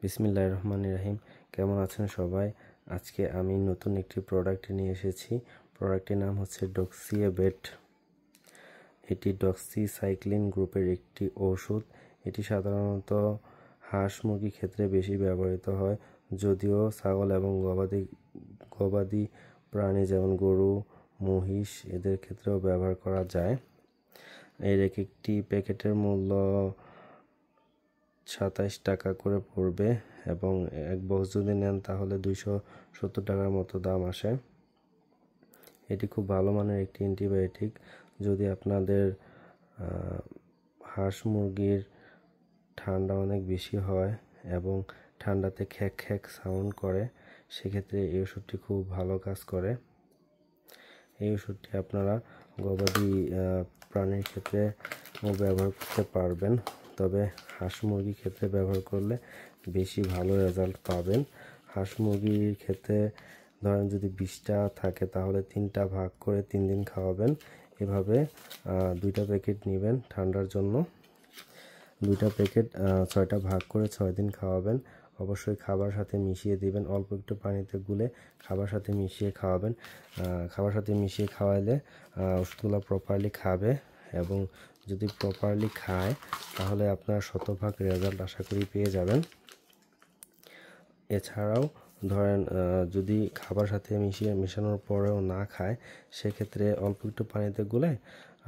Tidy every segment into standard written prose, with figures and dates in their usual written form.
বিসমিল্লাহির রহমানির রহিম। কেমন আছেন সবাই? আজকে আমি নতুন একটি প্রোডাক্ট নিয়ে এসেছি। প্রোডাক্টটির নাম হচ্ছে ডক্সিয়েবেট। এটি ডক্সিসাইক্লিন গ্রুপের একটি ওষুধ। এটি সাধারণত হাঁস মুরগির ক্ষেত্রে বেশি ব্যবহৃত হয়, যদিও ছাগল এবং গবাদি প্রাণী যেমন গরু, মহিষ এদের ক্ষেত্রেও ব্যবহার করা যায়। এর একটি প্যাকেটের মূল্য 27 টাকা করে পড়বে এবং এক বক্স যদি নেন তাহলে 270 টাকার মতো দাম আসে। এটি খুব ভালো মানের একটি অ্যান্টিবায়োটিক। যদি আপনাদের হাঁস মুরগির ঠান্ডা অনেক বেশি হয় এবং ঠান্ডাতে খ্যাক খ্যাক সাউন্ড করে, সেক্ষেত্রে এই ওষুধটি খুব ভালো কাজ করে। এই ওষুধটি আপনারা গবাদি প্রাণীর ক্ষেত্রে ব্যবহার করতে পারবেন, তবে হাঁস মুরগির ক্ষেত্রে ব্যবহার করলে বেশি ভালো রেজাল্ট পাবেন। হাঁস মুরগির ক্ষেত্রে ধরেন যদি 20টা থাকে তাহলে 3টা ভাগ করে 3 দিন খাওয়াবেন। এভাবে 2টা প্যাকেট নেবেন ঠান্ডার জন্য। 2টা প্যাকেট 6টা ভাগ করে 6 দিন খাওয়াবেন। অবশ্যই খাবার সাথে মিশিয়ে দিবেন, অল্প একটু পানিতে গুলে খাবার সাথে মিশিয়ে খাওয়াবেন। খাবার সাথে মিশিয়ে খাওয়াইলে ওষুধগুলো প্রপারলি খাবে এবং যদি প্রপারলি খায় তাহলে আপনার শতভাগ রেজাল্ট আশা করি পেয়ে যাবেন। এছাড়াও ধরেন যদি খাবার সাথে মেশানোর পরেও না খায়, সেক্ষেত্রে অল্প একটু পানিতে গুলে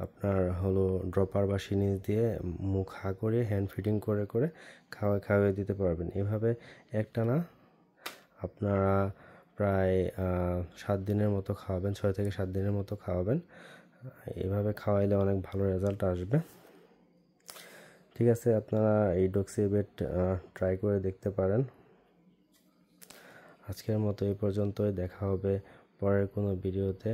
আপনার ড্রপার বা সিরিঞ্জ দিয়ে মুখ হা করে হ্যান্ড ফিডিং করে করে খাওয়াই দিতে পারবেন। এভাবে একটানা আপনারা প্রায় 7 দিনের মতো খাওয়াবেন, 6 থেকে 7 দিনের মতো খাওয়াবেন। এভাবে খাওয়াইলে অনেক ভালো রেজাল্ট আসবে। ঠিক আছে, আপনারা এই ডক্সিয়েবেট ট্রাই করে দেখতে পারেন। আজকের মতো এই পর্যন্তই। দেখা হবে পরের কোনো ভিডিওতে।